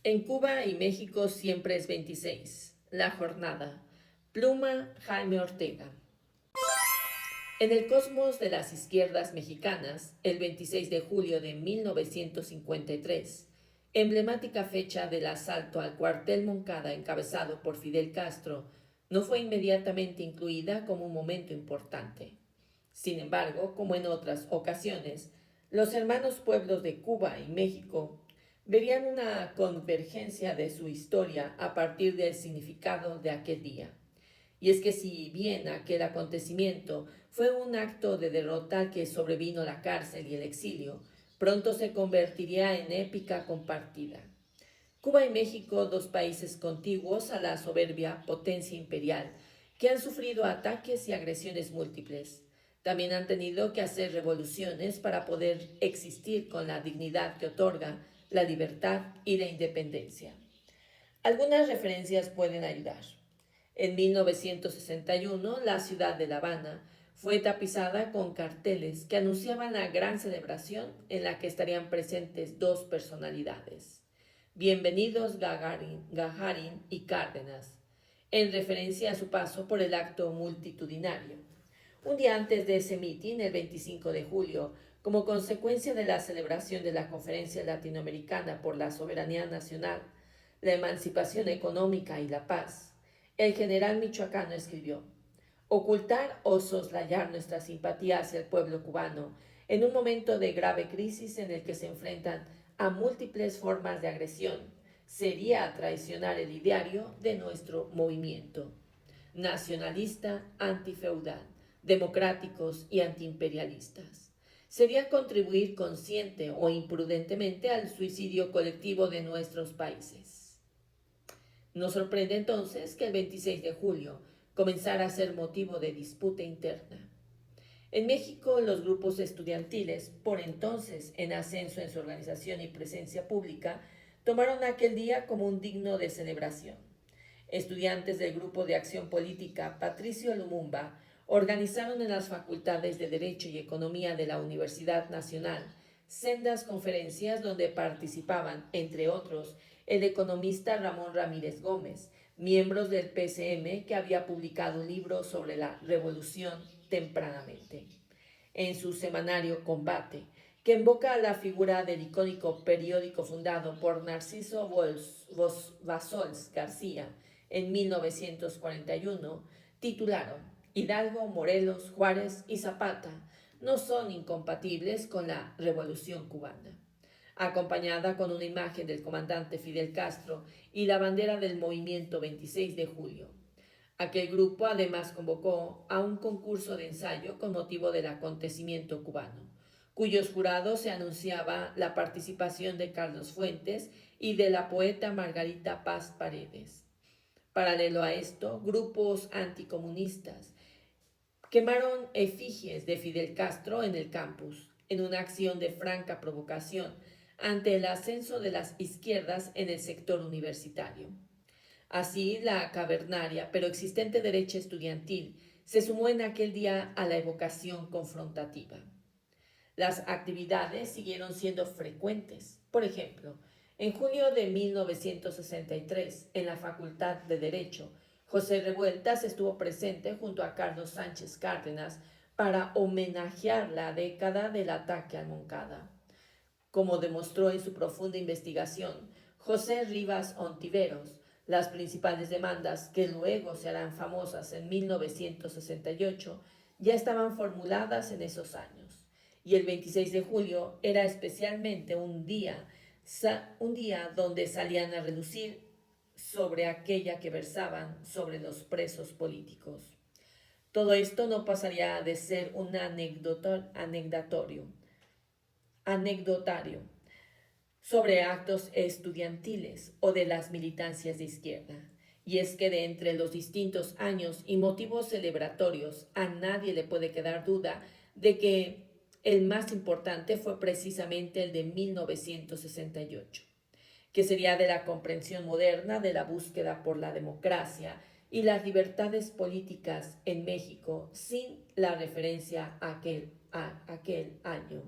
En Cuba y México siempre es 26. La jornada. Pluma Jaime Ortega. En el cosmos de las izquierdas mexicanas, el 26 de julio de 1953, emblemática fecha del asalto al cuartel Moncada encabezado por Fidel Castro, no fue inmediatamente incluida como un momento importante. Sin embargo, como en otras ocasiones, los hermanos pueblos de Cuba y México verían una convergencia de su historia a partir del significado de aquel día. Y es que si bien aquel acontecimiento fue un acto de derrota que sobrevino la cárcel y el exilio, pronto se convertiría en épica compartida. Cuba y México, dos países contiguos a la soberbia potencia imperial, que han sufrido ataques y agresiones múltiples. También han tenido que hacer revoluciones para poder existir con la dignidad que otorga la libertad y la independencia. Algunas referencias pueden ayudar. En 1961, la ciudad de La Habana fue tapizada con carteles que anunciaban la gran celebración en la que estarían presentes dos personalidades. Bienvenidos Gagarin y Cárdenas, en referencia a su paso por el acto multitudinario. Un día antes de ese mitin, el 25 de julio, como consecuencia de la celebración de la Conferencia Latinoamericana por la Soberanía Nacional, la Emancipación Económica y la Paz, el general michoacano escribió: ocultar o soslayar nuestra simpatía hacia el pueblo cubano en un momento de grave crisis en el que se enfrentan a múltiples formas de agresión sería traicionar el ideario de nuestro movimiento nacionalista, antifeudal, democráticos y antiimperialistas. Sería contribuir consciente o imprudentemente al suicidio colectivo de nuestros países. No sorprende entonces que el 26 de julio comenzara a ser motivo de disputa interna. En México, los grupos estudiantiles, por entonces en ascenso en su organización y presencia pública, tomaron aquel día como un digno de celebración. Estudiantes del Grupo de Acción Política Patricio Lumumba organizaron en las facultades de Derecho y Economía de la Universidad Nacional sendas conferencias donde participaban, entre otros, el economista Ramón Ramírez Gómez, miembros del PCM que había publicado un libro sobre la revolución tempranamente. En su semanario Combate, que invoca a la figura del icónico periódico fundado por Narciso Bassols García en 1941, titularon Hidalgo, Morelos, Juárez y Zapata no son incompatibles con la revolución cubana. Acompañada con una imagen del comandante Fidel Castro y la bandera del movimiento 26 de julio. Aquel grupo además convocó a un concurso de ensayo con motivo del acontecimiento cubano, cuyos jurados se anunciaba la participación de Carlos Fuentes y de la poeta Margarita Paz Paredes. Paralelo a esto, grupos anticomunistas quemaron efigies de Fidel Castro en el campus, en una acción de franca provocación ante el ascenso de las izquierdas en el sector universitario. Así, la cavernaria pero existente derecha estudiantil se sumó en aquel día a la evocación confrontativa. Las actividades siguieron siendo frecuentes. Por ejemplo, en junio de 1963, en la Facultad de Derecho, José Revueltas estuvo presente junto a Carlos Sánchez Cárdenas para homenajear la década del ataque al Moncada. Como demostró en su profunda investigación José Rivas Ontiveros, las principales demandas que luego se harán famosas en 1968 ya estaban formuladas en esos años. Y el 26 de julio era especialmente un día donde salían a relucir sobre aquella que versaban sobre los presos políticos. Todo esto no pasaría de ser un anecdotario sobre actos estudiantiles o de las militancias de izquierda. Y es que de entre los distintos años y motivos celebratorios a nadie le puede quedar duda de que el más importante fue precisamente el de 1968, que sería de la comprensión moderna de la búsqueda por la democracia y las libertades políticas en México sin la referencia a aquel año.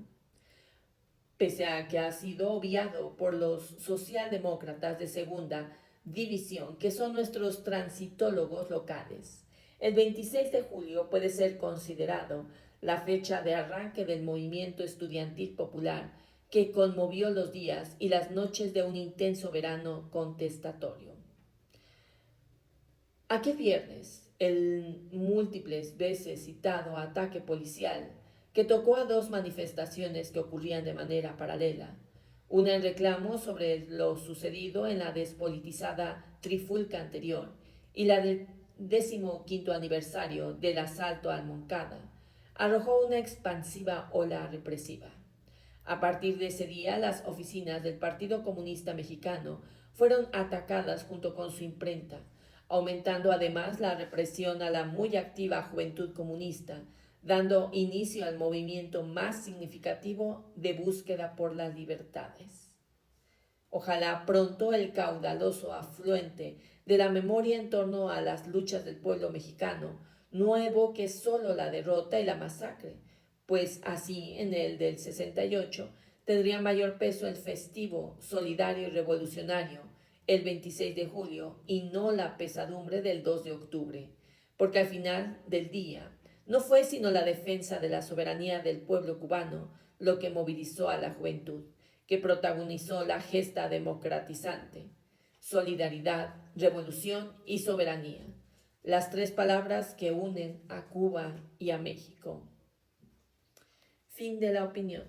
pese a que ha sido obviado por los socialdemócratas de segunda división, que son nuestros transitólogos locales. El 26 de julio puede ser considerado la fecha de arranque del movimiento estudiantil popular que conmovió los días y las noches de un intenso verano contestatorio. Aquel viernes, el múltiples veces citado ataque policial que tocó a dos manifestaciones que ocurrían de manera paralela, una en reclamo sobre lo sucedido en la despolitizada trifulca anterior y la del 15º aniversario del asalto al Moncada, arrojó una expansiva ola represiva. A partir de ese día, las oficinas del Partido Comunista Mexicano fueron atacadas junto con su imprenta, aumentando además la represión a la muy activa juventud comunista, dando inicio al movimiento más significativo de búsqueda por las libertades. Ojalá pronto el caudaloso afluente de la memoria en torno a las luchas del pueblo mexicano no evoque solo la derrota y la masacre, pues así en el del 68 tendría mayor peso el festivo, solidario y revolucionario, el 26 de julio, y no la pesadumbre del 2 de octubre, porque al final del día no fue sino la defensa de la soberanía del pueblo cubano lo que movilizó a la juventud, que protagonizó la gesta democratizante: solidaridad, revolución y soberanía, las tres palabras que unen a Cuba y a México. Fin de la opinión.